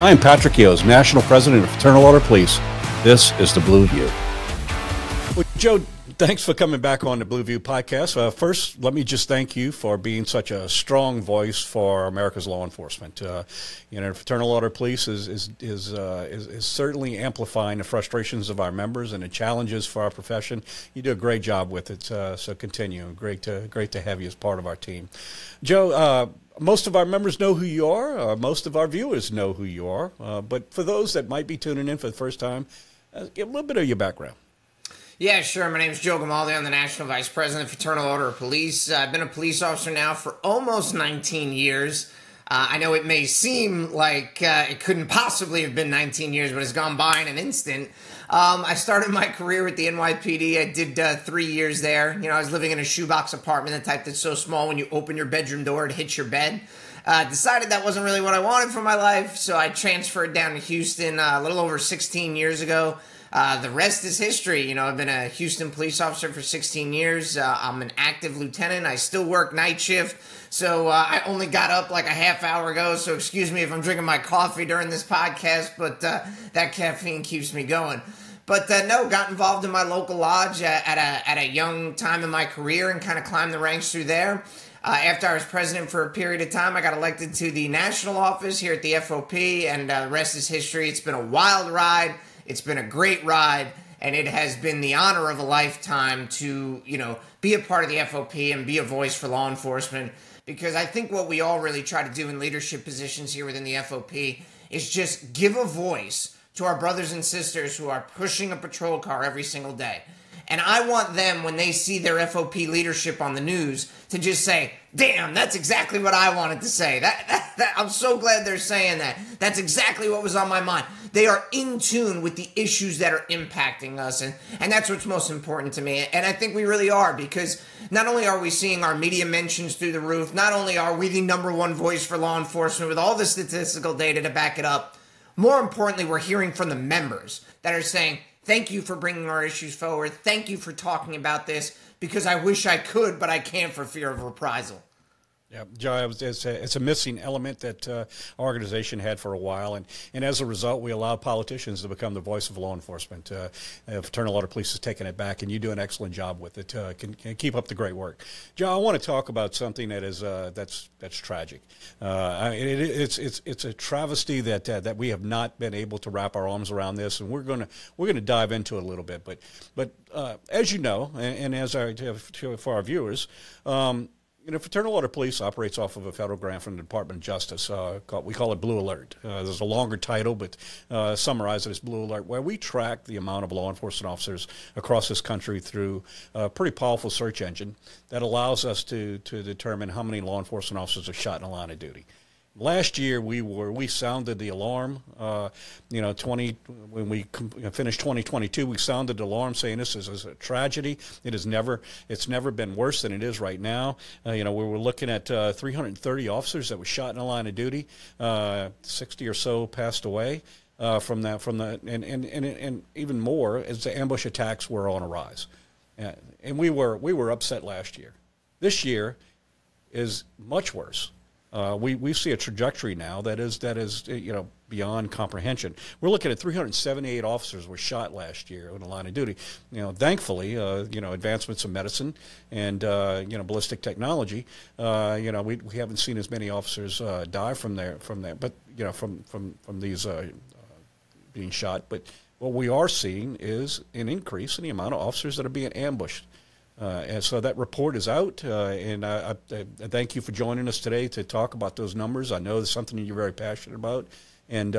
I am Patrick Yoes, National President of Fraternal Order Police. This is the Blue View. Well, Joe, thanks for coming back on the Blue View podcast. First, let me just thank you for being such a strong voice for America's law enforcement. Fraternal Order Police is certainly amplifying the frustrations of our members and the challenges for our profession. You do a great job with it, so continue. Great to have you as part of our team, Joe. Most of our members know who you are. Most of our viewers know who you are. But for those that might be tuning in for the first time, give a little bit of your background. Yeah, sure. My name is Joe Gamaldi. I'm the National Vice President of Fraternal Order of Police. I've been a police officer now for almost 19 years. I know it may seem like it couldn't possibly have been 19 years, but it's gone by in an instant. I started my career with the NYPD. I did 3 years there. I was living in a shoebox apartment, the type that's so small when you open your bedroom door, it hits your bed. Decided that wasn't really what I wanted for my life, so I transferred down to Houston a little over 16 years ago. The rest is history. I've been a Houston police officer for 16 years. I'm an active lieutenant. I still work night shift, so I only got up like a half hour ago, so excuse me if I'm drinking my coffee during this podcast, but that caffeine keeps me going. But no, got involved in my local lodge at a young time in my career and kind of climbed the ranks through there. After I was president for a period of time, I got elected to the national office here at the FOP, and the rest is history. It's been a wild ride. It's been a great ride, and it has been the honor of a lifetime to, be a part of the FOP and be a voice for law enforcement, because I think what we all really try to do in leadership positions here within the FOP is just give a voice to our brothers and sisters who are pushing a patrol car every single day. And I want them, when they see their FOP leadership on the news, to just say, damn, that's exactly what I wanted to say. I'm so glad they're saying that. That's exactly what was on my mind. They are in tune with the issues that are impacting us, and that's what's most important to me. And I think we really are, because not only are we seeing our media mentions through the roof, not only are we the #1 voice for law enforcement with all the statistical data to back it up, more importantly, we're hearing from the members that are saying, thank you for bringing our issues forward. Thank you for talking about this, because I wish I could, but I can't for fear of reprisal. Yeah, Joe, it's a missing element that our organization had for a while, and as a result, we allowed politicians to become the voice of law enforcement. Fraternal Order Police has taken it back, and you do an excellent job with it. Can keep up the great work, Joe. I want to talk about something that is that's tragic. It's a travesty that we have not been able to wrap our arms around this, and we're gonna dive into it a little bit. But as you know, and as for our viewers. Fraternal Order Police operates off of a federal grant from the Department of Justice. We call it Blue Alert. There's a longer title, but summarize it as Blue Alert, where we track the amount of law enforcement officers across this country through a pretty powerful search engine that allows us to determine how many law enforcement officers are shot in the line of duty. Last year, we sounded the alarm. When we finished 2022, we sounded the alarm, saying this is a tragedy. It's never been worse than it is right now. We were looking at 330 officers that were shot in the line of duty. 60 or so passed away from that. And even more as the ambush attacks were on a rise. And we were upset last year. This year is much worse. We see a trajectory now that is beyond comprehension. We're looking at 378 officers were shot last year in the line of duty. Thankfully, advancements in medicine and ballistic technology. We haven't seen as many officers die from there, but from these being shot. But what we are seeing is an increase in the amount of officers that are being ambushed. And so that report is out, and I thank you for joining us today to talk about those numbers. I know it's something you're very passionate about, and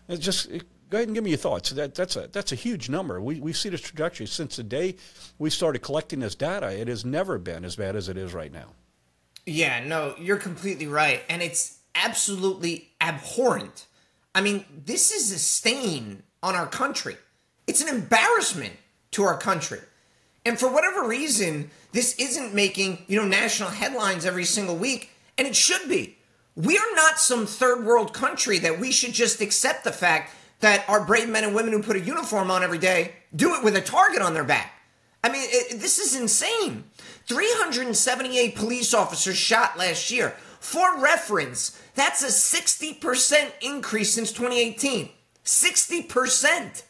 just go ahead and give me your thoughts. That's a huge number. We see this trajectory since the day we started collecting this data. It has never been as bad as it is right now. Yeah, no, you're completely right, and it's absolutely abhorrent. I mean, this is a stain on our country. It's an embarrassment to our country. And for whatever reason, this isn't making, national headlines every single week, and it should be. We are not some third world country that we should just accept the fact that our brave men and women who put a uniform on every day do it with a target on their back. I mean, this is insane. 378 police officers shot last year. For reference, that's a 60% increase since 2018. 60%.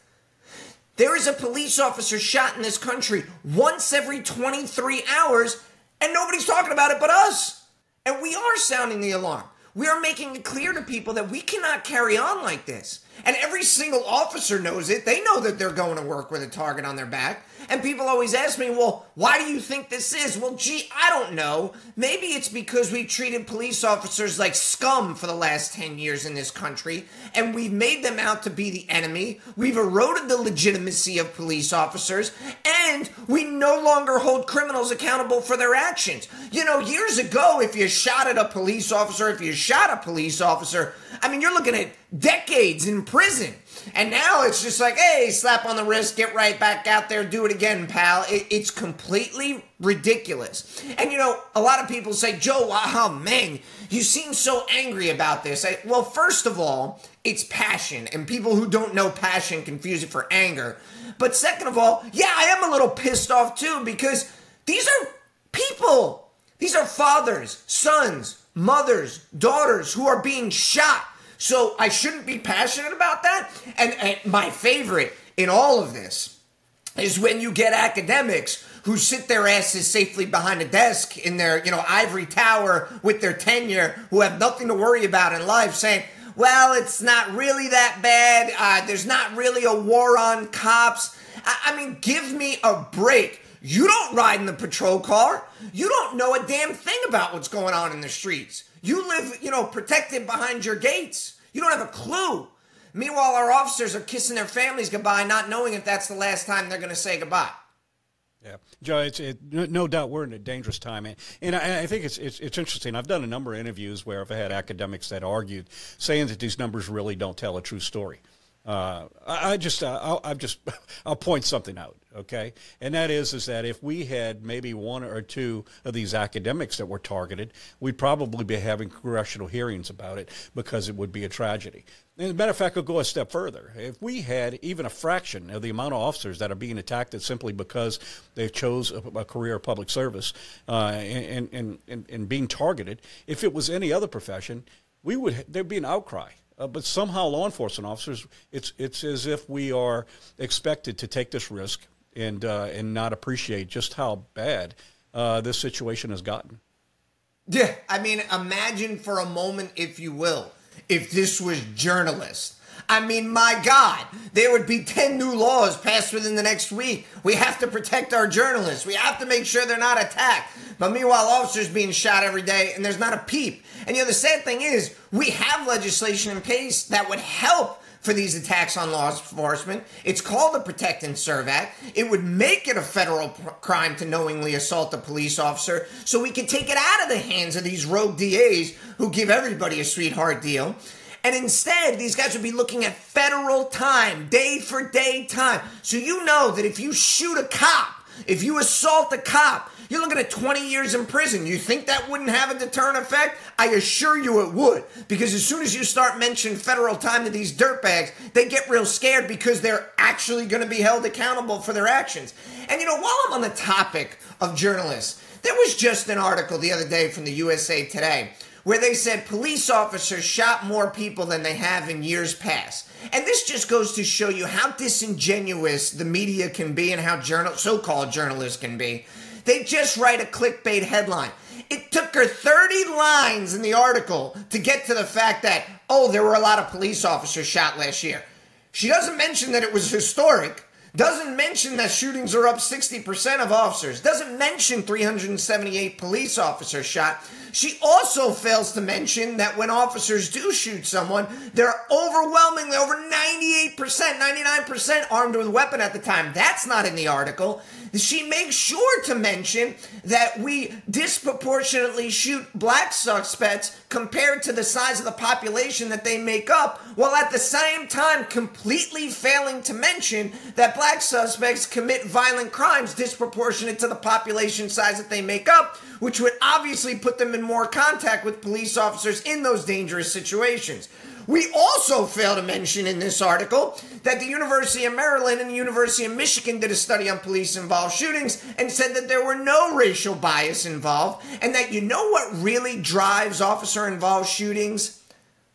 There is a police officer shot in this country once every 23 hours, and nobody's talking about it but us. And we are sounding the alarm. We are making it clear to people that we cannot carry on like this. And every single officer knows it. They know that they're going to work with a target on their back. And people always ask me, well, why do you think this is? Well, gee, I don't know. Maybe it's because we've treated police officers like scum for the last 10 years in this country, and we've made them out to be the enemy. We've eroded the legitimacy of police officers, and we no longer hold criminals accountable for their actions. You know, years ago, if you shot at a police officer, I mean, you're looking at decades in prison. And now it's just like, hey, slap on the wrist, get right back out there, do it again, pal. It's completely ridiculous. And, you know, a lot of people say, Joe, wow, man, you seem so angry about this. Well, first of all, it's passion. And people who don't know passion confuse it for anger. But second of all, yeah, I am a little pissed off too, because these are people. These are fathers, sons, mothers, daughters who are being shot. So I shouldn't be passionate about that? And my favorite in all of this is when you get academics who sit their asses safely behind a desk in their, ivory tower with their tenure, who have nothing to worry about in life, saying, well, it's not really that bad. There's not really a war on cops. I mean, give me a break. You don't ride in the patrol car. You don't know a damn thing about what's going on in the streets. You live, protected behind your gates. You don't have a clue. Meanwhile, our officers are kissing their families goodbye, not knowing if that's the last time they're going to say goodbye. Yeah, Joe, no doubt we're in a dangerous time, and I think it's interesting. I've done a number of interviews where I've had academics that argued, saying that these numbers really don't tell a true story. I'll point something out, okay? And that is that if we had maybe one or two of these academics that were targeted, we'd probably be having congressional hearings about it, because it would be a tragedy. And as a matter of fact, I'll go a step further. If we had even a fraction of the amount of officers that are being attacked simply because they chose a career of public service and being targeted, if it was any other profession, there'd be an outcry. But somehow law enforcement officers, it's as if we are expected to take this risk and not appreciate just how bad this situation has gotten. Yeah, I mean, imagine for a moment, if you will, if this was journalists. I mean, my God, there would be 10 new laws passed within the next week. We have to protect our journalists. We have to make sure they're not attacked. But meanwhile, officers being shot every day, and there's not a peep. And the sad thing is, we have legislation in place that would help for these attacks on law enforcement. It's called the Protect and Serve Act. It would make it a federal crime to knowingly assault a police officer, so we can take it out of the hands of these rogue DAs who give everybody a sweetheart deal. And instead, these guys would be looking at federal time, day-for-day time. So you know that if you shoot a cop, if you assault a cop, you're looking at 20 years in prison. You think that wouldn't have a deterrent effect? I assure you it would. Because as soon as you start mentioning federal time to these dirtbags, they get real scared because they're actually going to be held accountable for their actions. And while I'm on the topic of journalists, there was just an article the other day from the USA Today where they said police officers shot more people than they have in years past. And this just goes to show you how disingenuous the media can be and how so-called journalists can be. They just write a clickbait headline. It took her 30 lines in the article to get to the fact that, there were a lot of police officers shot last year. She doesn't mention that it was historic. Doesn't mention that shootings are up 60% of officers. Doesn't mention 378 police officers shot. She also fails to mention that when officers do shoot someone, they're overwhelmingly over 98%, 99% armed with a weapon at the time. That's not in the article. She makes sure to mention that we disproportionately shoot black suspects compared to the size of the population that they make up, while at the same time completely failing to mention that black suspects commit violent crimes disproportionate to the population size that they make up, which would obviously put them in more contact with police officers in those dangerous situations. We also fail to mention in this article that the University of Maryland and the University of Michigan did a study on police-involved shootings and said that there were no racial bias involved, and that you know what really drives officer-involved shootings?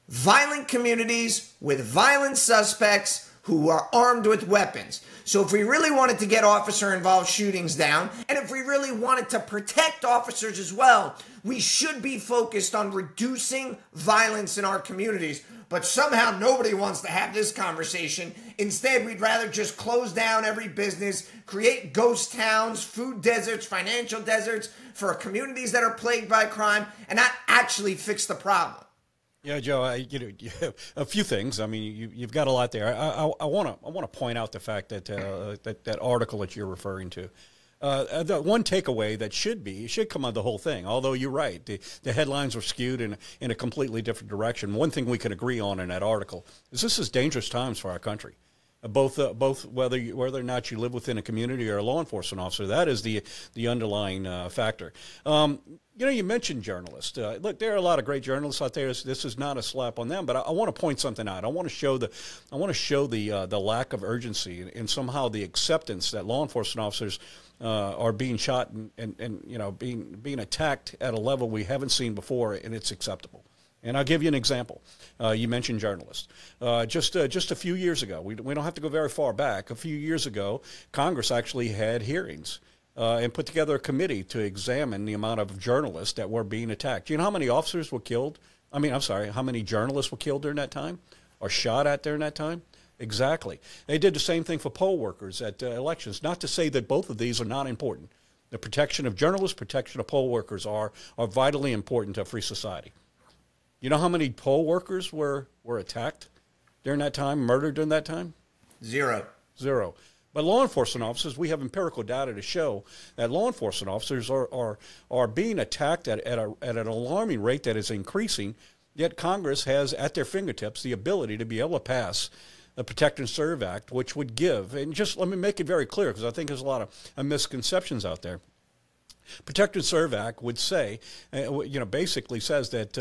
Violent communities with violent suspects who are armed with weapons. So if we really wanted to get officer-involved shootings down, and if we really wanted to protect officers as well, we should be focused on reducing violence in our communities. But somehow nobody wants to have this conversation. Instead, we'd rather just close down every business, create ghost towns, food deserts, financial deserts for communities that are plagued by crime, and not actually fix the problem. Yeah, Joe. A few things. I mean, you've got a lot there. I want to point out the fact that that article that you're referring to. The one takeaway that should come out of the whole thing. Although you're right, the headlines were skewed in a completely different direction. One thing we can agree on in that article is this is dangerous times for our country. Both whether or not you live within a community or a law enforcement officer, that is the underlying factor. You mentioned journalists. Look, there are a lot of great journalists out there. This is not a slap on them, but I want to point something out. I want to show the lack of urgency and somehow the acceptance that law enforcement officers are being shot and being attacked at a level we haven't seen before, and it's acceptable. And I'll give you an example. You mentioned journalists. Just a few years ago, we don't have to go very far back. A few years ago, Congress actually had hearings and put together a committee to examine the amount of journalists that were being attacked. Do you know how many officers were killed? How many journalists were killed during that time or shot at during that time? Exactly. They did the same thing for poll workers at elections. Not to say that both of these are not important. The protection of journalists, protection of poll workers are vitally important to a free society. You know how many poll workers were attacked during that time, murdered during that time? Zero. But law enforcement officers, we have empirical data to show that law enforcement officers are being attacked at an alarming rate that is increasing, yet Congress has at their fingertips the ability to be able to pass the Protect and Serve Act, which would give, and just let me make it very clear because I think there's a lot of misconceptions out there. Protect and Serve Act would say, basically says that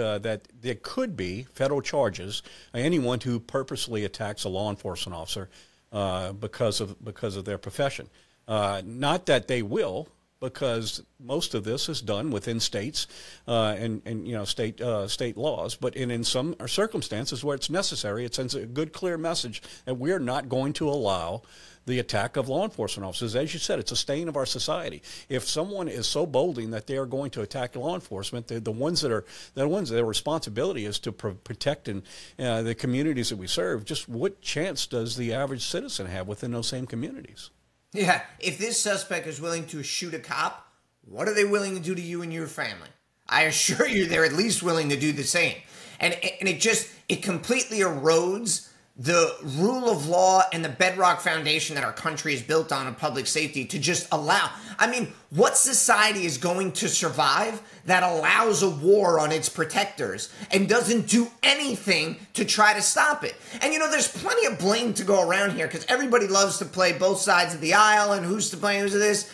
there could be federal charges anyone who purposely attacks a law enforcement officer because of their profession. Not that they will, because most of this is done within states and state laws. But in some circumstances where it's necessary, it sends a good, clear message that we're not going to allow the attack of law enforcement officers. As you said, it's a stain of our society. If someone is so bolding that they are going to attack law enforcement, the ones that their responsibility is to protect the communities that we serve. Just what chance does the average citizen have within those same communities? Yeah, if this suspect is willing to shoot a cop, what are they willing to do to you and your family? I assure you they're at least willing to do the same. And it completely erodes the rule of law and the bedrock foundation that our country is built on of public safety to just allow. I mean, what society is going to survive that allows a war on its protectors and doesn't do anything to try to stop it? And there's plenty of blame to go around here because everybody loves to play both sides of the aisle and who's to blame, who's to this.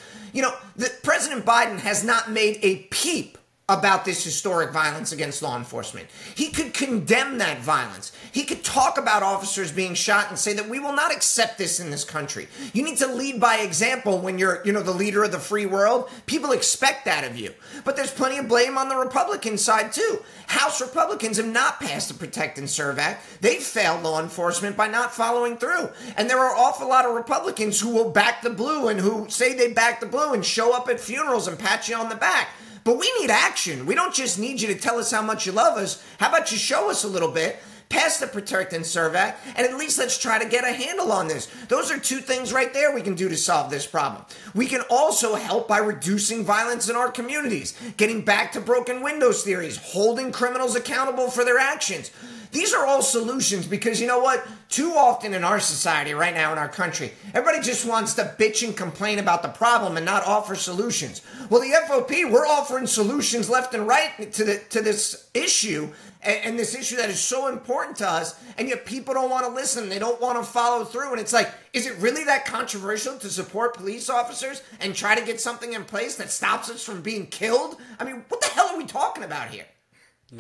President Biden has not made a peep about this historic violence against law enforcement. He could condemn that violence. He could talk about officers being shot and say that we will not accept this in this country. You need to lead by example when you're, the leader of the free world. People expect that of you. But there's plenty of blame on the Republican side too. House Republicans have not passed the Protect and Serve Act. They've failed law enforcement by not following through. And there are an awful lot of Republicans who will back the blue and who say they back the blue and show up at funerals and pat you on the back. But we need action. We don't just need you to tell us how much you love us. How about you show us a little bit? Pass the Protect and Serve Act, and at least let's try to get a handle on this. Those are two things right there we can do to solve this problem. We can also help by reducing violence in our communities, getting back to broken windows theories, holding criminals accountable for their actions. These are all solutions because you know what? Too often in our society right now in our country, everybody just wants to bitch and complain about the problem and not offer solutions. Well, the FOP, we're offering solutions left and right to this issue and this issue that is so important to us, and yet people don't want to listen. They don't want to follow through. And it's like, is it really that controversial to support police officers and try to get something in place that stops us from being killed? I mean, what the hell are we talking about here?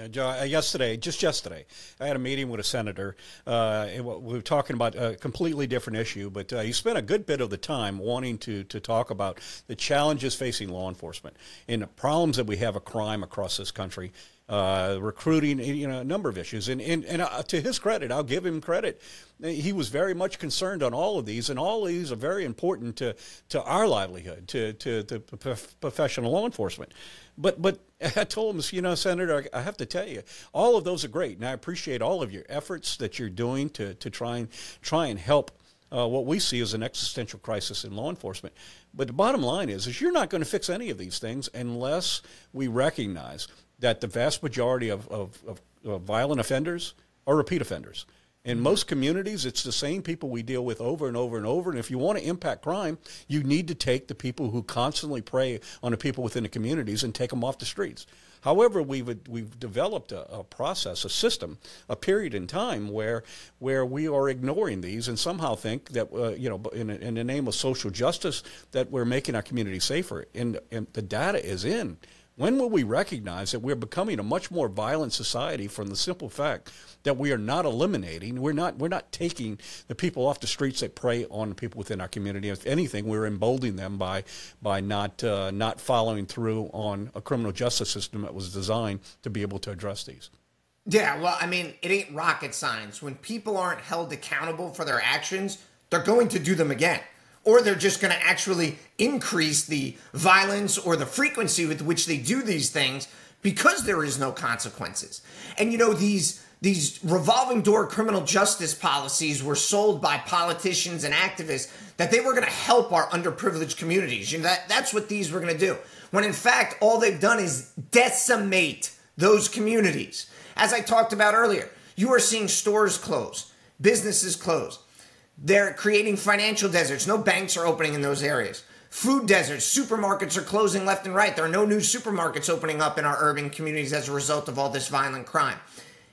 Joe, just yesterday, I had a meeting with a senator. We were talking about a completely different issue, but he spent a good bit of the time wanting to talk about the challenges facing law enforcement and the problems that we have of crime across this country, recruiting, a number of issues. And to his credit, I'll give him credit. He was very much concerned on all of these, and all of these are very important to our livelihood, to professional law enforcement. But I told him, Senator, I have to tell you, all of those are great, and I appreciate all of your efforts that you're doing to try and help what we see as an existential crisis in law enforcement. But the bottom line is you're not going to fix any of these things unless we recognize that the vast majority of violent offenders are repeat offenders. In most communities, it's the same people we deal with over and over and over. And if you want to impact crime, you need to take the people who constantly prey on the people within the communities and take them off the streets. However, we've developed a process, a system, a period in time where we are ignoring these and somehow think that, in the name of social justice, that we're making our community safer. And the data is in. When will we recognize that we're becoming a much more violent society from the simple fact that we are not eliminating, we're not taking the people off the streets that prey on the people within our community. If anything, we're emboldening them by not following through on a criminal justice system that was designed to be able to address these. Yeah, well, I mean, it ain't rocket science. When people aren't held accountable for their actions, they're going to do them again. Or they're just going to actually increase the violence or the frequency with which they do these things because there is no consequences. And, these revolving door criminal justice policies were sold by politicians and activists that they were going to help our underprivileged communities. That's what these were going to do. When in fact, all they've done is decimate those communities. As I talked about earlier, you are seeing stores close, businesses close. They're creating financial deserts. No banks are opening in those areas. Food deserts. Supermarkets are closing left and right. There are no new supermarkets opening up in our urban communities as a result of all this violent crime.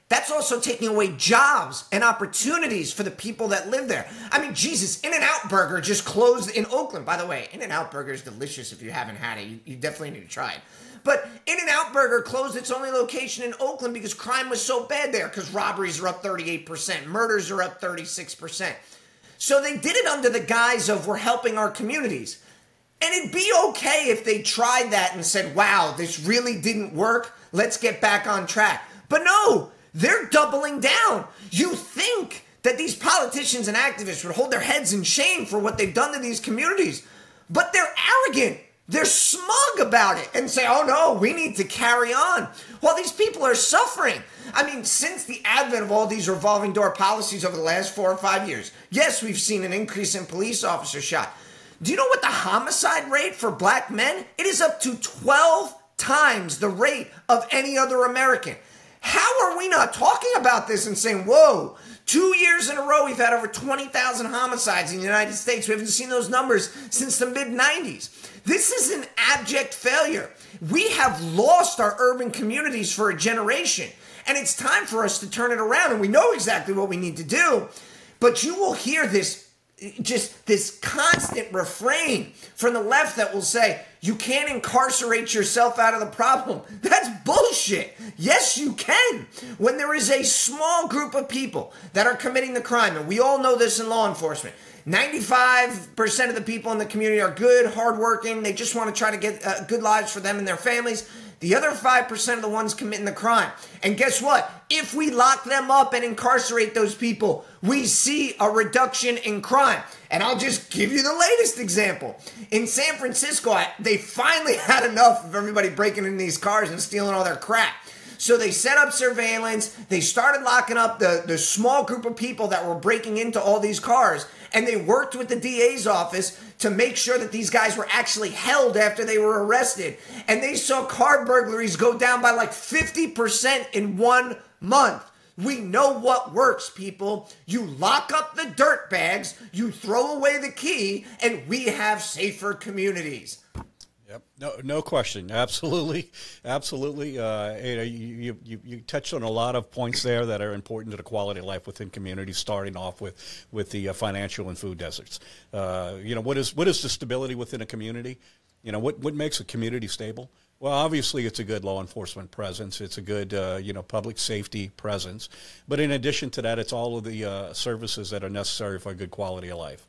That's also taking away jobs and opportunities for the people that live there. I mean, Jesus, In-N-Out Burger just closed in Oakland. By the way, In-N-Out Burger is delicious if you haven't had it. You definitely need to try it. But In-N-Out Burger closed its only location in Oakland because crime was so bad there, because robberies are up 38%, murders are up 36%. So they did it under the guise of we're helping our communities. And it'd be okay if they tried that and said, wow, this really didn't work. Let's get back on track. But no, they're doubling down. You think that these politicians and activists would hold their heads in shame for what they've done to these communities. But they're arrogant. They're smug about it and say, oh no, we need to carry on. While these people are suffering. I mean, since the advent of all these revolving door policies over the last 4 or 5 years, yes, we've seen an increase in police officers shot. Do you know what the homicide rate for black men? It is up to 12 times the rate of any other American. How are we not talking about this and saying, whoa, 2 years in a row we've had over 20,000 homicides in the United States. We haven't seen those numbers since the mid-90s. This is an abject failure. We have lost our urban communities for a generation, and it's time for us to turn it around, and we know exactly what we need to do. But you will hear this constant refrain from the left that will say, you can't incarcerate yourself out of the problem. That's bullshit. Yes, you can. When there is a small group of people that are committing the crime, and we all know this in law enforcement, 95% of the people in the community are good, hardworking. They just want to try to get good lives for them and their families. The other 5% of the ones committing the crime. And guess what? If we lock them up and incarcerate those people, we see a reduction in crime. And I'll just give you the latest example. In San Francisco, they finally had enough of everybody breaking in these cars and stealing all their crap. So they set up surveillance. They started locking up the small group of people that were breaking into all these cars. And they worked with the DA's office to make sure that these guys were actually held after they were arrested. And they saw car burglaries go down by like 50% in 1 month. We know what works, people. You lock up the dirt bags, you throw away the key, and we have safer communities. Yep. No question. Absolutely. Absolutely. You touched on a lot of points there that are important to the quality of life within communities, starting off with the financial and food deserts. What is the stability within a community? What makes a community stable? Well, obviously, it's a good law enforcement presence. It's a good, public safety presence. But in addition to that, it's all of the services that are necessary for a good quality of life.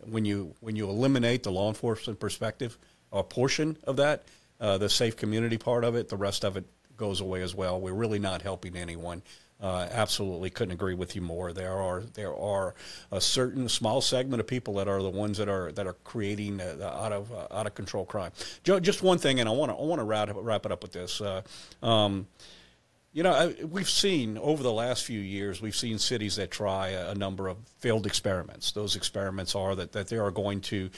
When you eliminate the law enforcement perspective, a portion of that, the safe community part of it, the rest of it goes away as well. We're really not helping anyone. Absolutely couldn't agree with you more. There are a certain small segment of people that are the ones that are creating out of control crime. Joe, just one thing, and I want to wrap it up with this. We've seen over the last few years, we've seen cities that try a number of failed experiments. Those experiments are that they are going to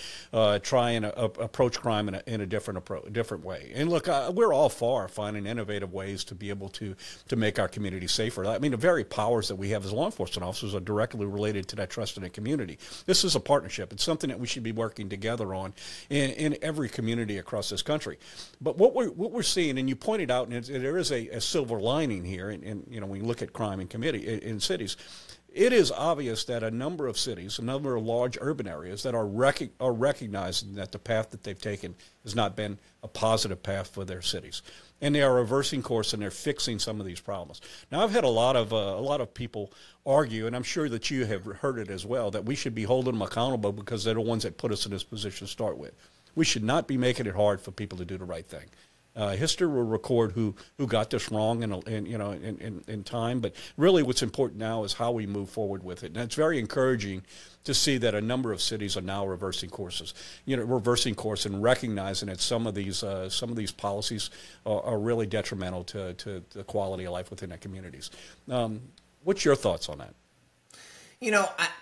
try and approach crime in a different way. And look, we're all for finding innovative ways to be able to make our community safer. I mean, the very powers that we have as law enforcement officers are directly related to that trust in the community. This is a partnership. It's something that we should be working together on in every community across this country. But what we're seeing, and you pointed out, and there is a silver lining here, and when you look at crime in cities, it is obvious that a number of cities, a number of large urban areas that are recognizing that the path that they've taken has not been a positive path for their cities, and they are reversing course and they're fixing some of these problems. Now, I've had a lot of people argue, and I'm sure that you have heard it as well, that we should be holding them accountable because they're the ones that put us in this position to start with. We should not be making it hard for people to do the right thing. History will record who got this wrong in time, but really what's important now is how we move forward with it. And it's very encouraging to see that a number of cities are now reversing course and recognizing that some of these policies are really detrimental to the quality of life within their communities. What's your thoughts on that?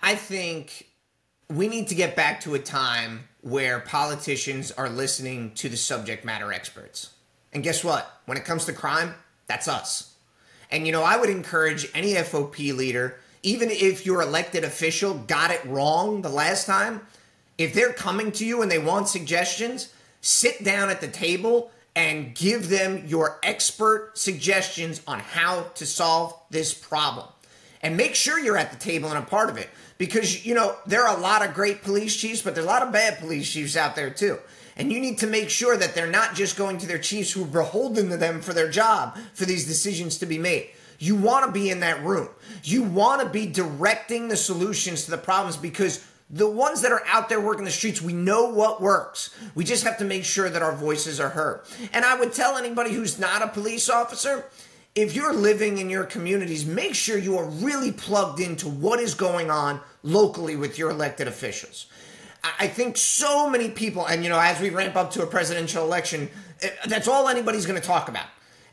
I think we need to get back to a time where politicians are listening to the subject matter experts. And guess what? When it comes to crime, that's us. And, I would encourage any FOP leader, even if your elected official got it wrong the last time, if they're coming to you and they want suggestions, sit down at the table and give them your expert suggestions on how to solve this problem. And make sure you're at the table and a part of it. Because, there are a lot of great police chiefs, but there's a lot of bad police chiefs out there too. And you need to make sure that they're not just going to their chiefs who are beholden to them for their job for these decisions to be made. You want to be in that room. You want to be directing the solutions to the problems, because the ones that are out there working the streets, we know what works. We just have to make sure that our voices are heard. And I would tell anybody who's not a police officer, if you're living in your communities, make sure you are really plugged into what is going on locally with your elected officials. I think so many people, and as we ramp up to a presidential election, that's all anybody's going to talk about.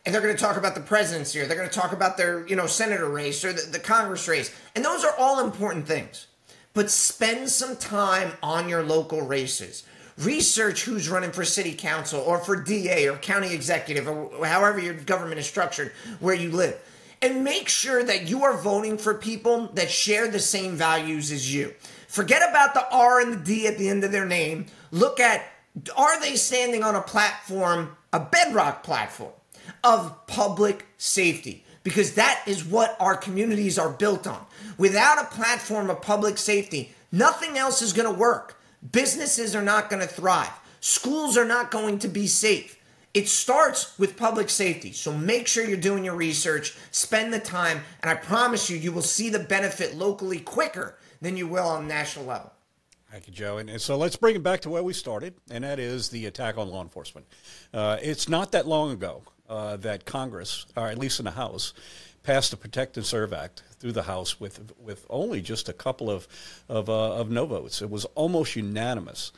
And they're going to talk about the presidency, or they're going to talk about their, senator race or the Congress race. And those are all important things. But spend some time on your local races. Research who's running for city council or for DA or county executive or however your government is structured where you live. And make sure that you are voting for people that share the same values as you. Forget about the R and the D at the end of their name. Look at, are they standing on a platform, a bedrock platform of public safety? Because that is what our communities are built on. Without a platform of public safety, nothing else is going to work. Businesses are not going to thrive. Schools are not going to be safe. It starts with public safety. So make sure you're doing your research, spend the time, and I promise you, you will see the benefit locally quicker than you will on the national level. Thank you, Joe. And so let's bring it back to where we started, and that is the attack on law enforcement. It's not that long ago that Congress, or at least in the House, passed the Protect and Serve Act through the House with only just a couple of no votes. It was almost unanimous.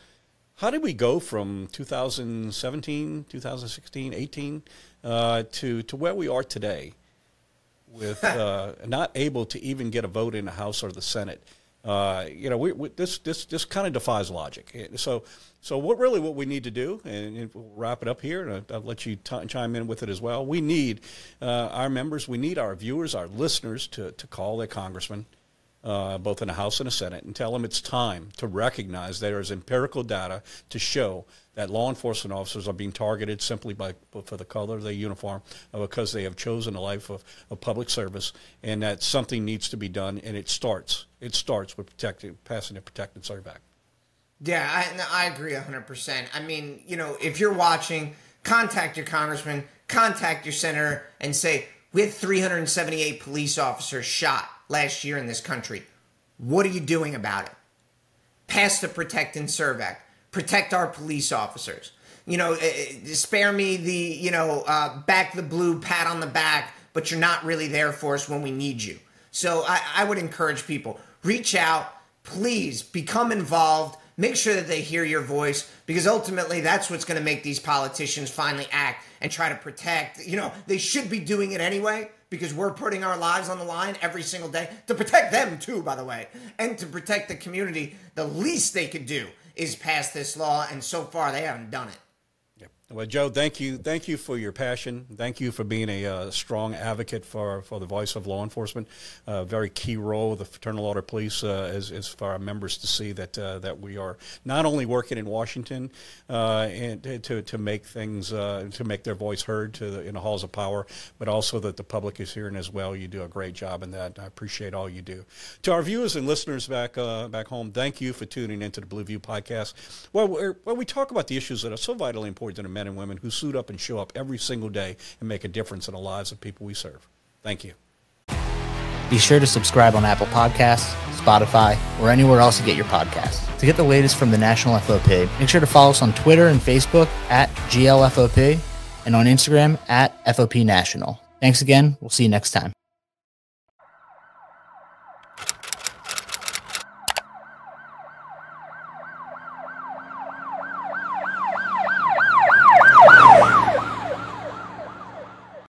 How did we go from 2017, 2016, 18 to where we are today with not able to even get a vote in the House or the Senate? This kind of defies logic. So what we need to do, and we'll wrap it up here, and I'll let you chime in with it as well. We need our members, we need our viewers, our listeners to call their congressman, both in the House and the Senate, and tell them it's time to recognize there is empirical data to show that law enforcement officers are being targeted simply for the color of their uniform, because they have chosen a life of public service, and that something needs to be done, and it starts with passing the Protect and Serve Act. Yeah, I agree 100%. I mean, if you're watching, contact your congressman, contact your senator, and say, we had 378 police officers shot last year in this country. What are you doing about it? Pass the Protect and Serve Act. Protect our police officers. Spare me the, back the blue pat on the back, but you're not really there for us when we need you. So I would encourage people, reach out, please become involved, make sure that they hear your voice, because ultimately that's what's going to make these politicians finally act and try to protect. They should be doing it anyway, because we're putting our lives on the line every single day to protect them too, by the way, and to protect the community. The least they could do is pass this law, and so far they haven't done it. Well, Joe, thank you for your passion. Thank you for being a strong advocate for the voice of law enforcement. A very key role of the Fraternal Order Police is for our members to see that we are not only working in Washington and to make things to make their voice heard in the halls of power, but also that the public is hearing as well. You do a great job in that. I appreciate all you do. To our viewers and listeners back home, thank you for tuning into the Blue View podcast, where we talk about the issues that are so vitally important to the men and women who suit up and show up every single day and make a difference in the lives of people we serve. Thank you. Be sure to subscribe on Apple Podcasts, Spotify, or anywhere else you get your podcasts. To get the latest from the National FOP, make sure to follow us on Twitter and Facebook at GLFOP and on Instagram at FOP National. Thanks again. We'll see you next time.